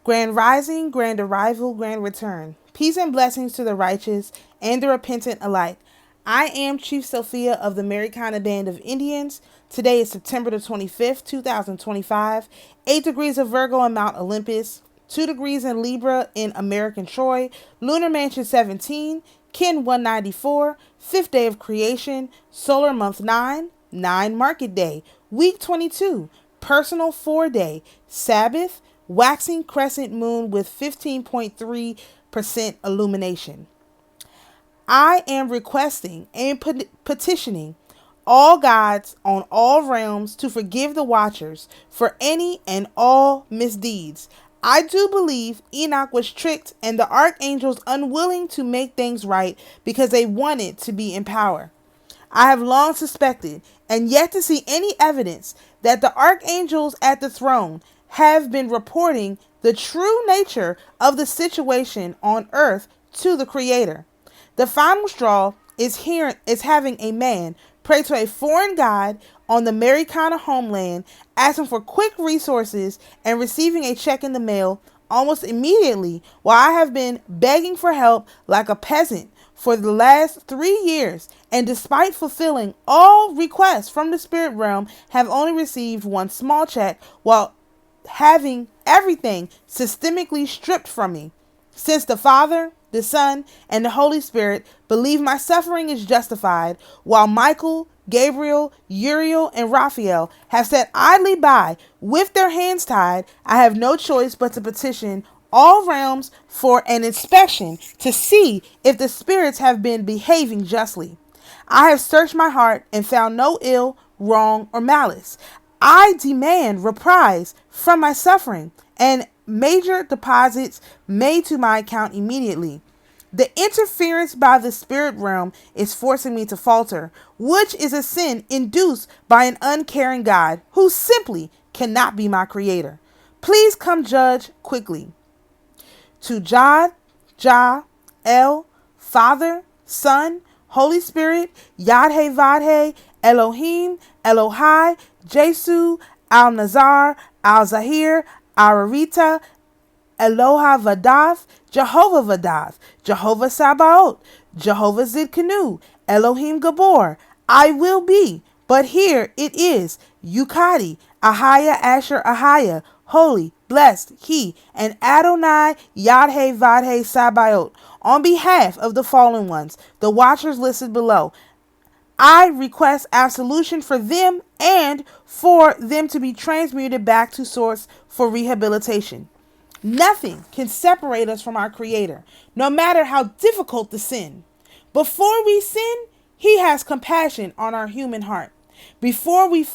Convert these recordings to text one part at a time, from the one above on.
Grand rising, grand arrival, grand return. Peace and blessings to the righteous and the repentant alike. I am Chief Sophia of the AMARUKhan Band of Indians. Today is September the 25th, 2025. 8 degrees of Virgo in Mount Olympus. 2 degrees in Libra in American Troy. Lunar Mansion 17. Kin 194. 5th day of creation. Solar month 9. 9 market day. Week 22. Personal 4 day. Sabbath. Waxing crescent moon with 15.3% illumination. I am requesting and petitioning all gods on all realms to forgive the watchers for any and all misdeeds. I do believe Enoch was tricked and the archangels unwilling to make things right because they wanted to be in power. I have long suspected and yet to see any evidence that the archangels at the throne have been reporting the true nature of the situation on earth to the Creator. The final straw is having a man pray to a foreign god on the AMARUKhan homeland, asking for quick resources and receiving a check in the mail almost immediately, while I have been begging for help like a peasant for the last 3 years, and despite fulfilling all requests from the spirit realm, have only received one small check while having everything systemically stripped from me. Since the Father, the Son, and the Holy Spirit believe my suffering is justified, while Michael, Gabriel, Uriel, and Raphael have sat idly by with their hands tied, I have no choice but to petition all realms for an inspection to see if the spirits have been behaving justly. I have searched my heart and found no ill, wrong, or malice. I demand reprise from my suffering and major deposits made to my account immediately. The interference by the spirit realm is forcing me to falter, which is a sin induced by an uncaring God who simply cannot be my creator. Please come judge quickly. To Jah, El, Father, Son, Holy Spirit, ALLAHeviathan, Elohim, Elohai, Jesu, Al-Nazar, Al-Zahir, Ararita, ALLAHeviathan, Jehovah Sabaoth, Jehovah Zidkenu, Elohim Gabor, I will be, but here it is, Yukadi, Ahaya Asher Ahaya, holy, blessed he, and Adonai ALLAHeviathan Sabaoth, on behalf of the fallen ones, the watchers listed below. I request absolution for them and for them to be transmuted back to source for rehabilitation. Nothing can separate us from our Creator, no matter how difficult the sin. Before we sin, He has compassion on our human heart. Before we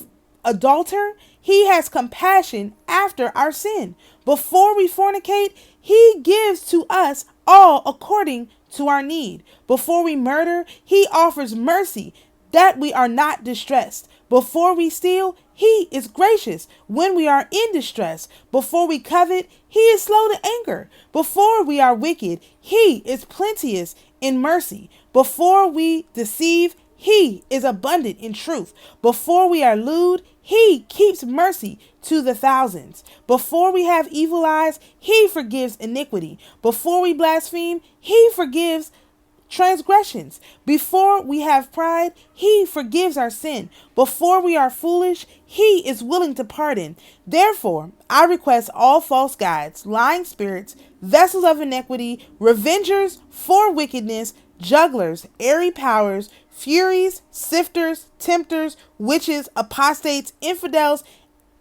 adulter, He has compassion after our sin. Before we fornicate, He gives to us all according to our need. Before we murder, He offers mercy that we are not distressed. Before we steal, He is gracious when we are in distress. Before we covet, He is slow to anger. Before we are wicked, He is plenteous in mercy. Before we deceive, He is abundant in truth. Before we are lewd, He keeps mercy to the thousands. Before we have evil eyes, He forgives iniquity. Before we blaspheme, He forgives transgressions. Before we have pride, He forgives our sin. Before we are foolish, He is willing to pardon. Therefore, I request all false gods, lying spirits, vessels of iniquity, revengers for wickedness, jugglers, airy powers, furies, sifters, tempters, witches, apostates, infidels,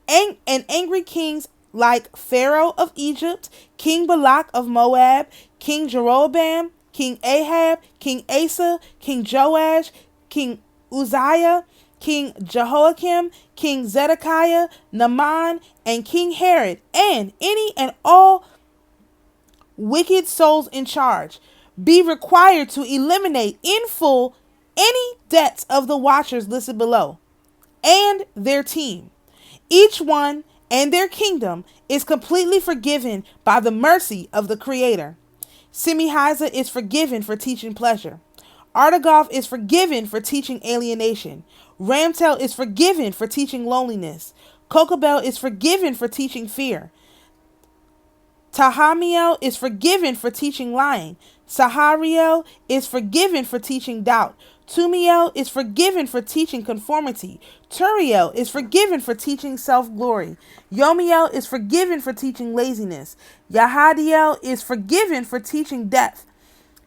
and angry kings like Pharaoh of Egypt, King Balak of Moab, King Jeroboam, King Ahab, King Asa, King Joash, King Uzziah, King Jehoiakim, King Zedekiah, Naaman, and King Herod, and any and all wicked souls in charge, be required to eliminate in full any debts of the watchers listed below and their team. Each one and their kingdom is completely forgiven by the mercy of the Creator. Semihiza is forgiven for teaching pleasure. Artagoth is forgiven for teaching alienation. Ramtel is forgiven for teaching loneliness. Kokobel is forgiven for teaching fear. Tahamiel is forgiven for teaching lying. Sahariel is forgiven for teaching doubt. Tumiel is forgiven for teaching conformity. Turiel is forgiven for teaching self-glory. Yomiel is forgiven for teaching laziness. Yahadiel is forgiven for teaching death.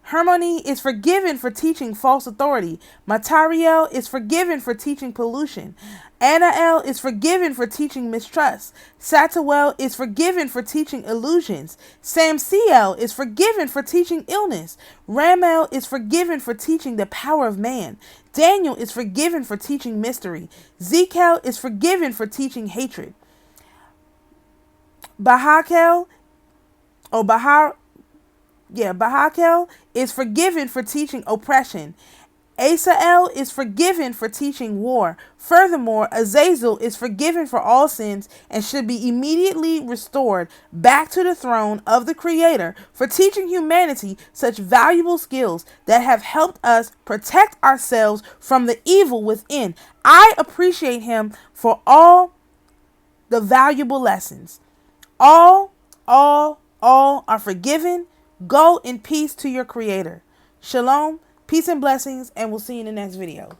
Harmony is forgiven for teaching false authority. Matariel is forgiven for teaching pollution. Anael is forgiven for teaching mistrust. Satuel is forgiven for teaching illusions. Samsiel is forgiven for teaching illness. Ramel is forgiven for teaching the power of man. Daniel is forgiven for teaching mystery. Zekel is forgiven for teaching hatred. Bahakel is forgiven for teaching oppression. Asael is forgiven for teaching war. Furthermore, Azazel is forgiven for all sins and should be immediately restored back to the throne of the Creator for teaching humanity such valuable skills that have helped us protect ourselves from the evil within. I appreciate him for all the valuable lessons. All are forgiven. Go in peace to your Creator. Shalom, peace and blessings, and we'll see you in the next video.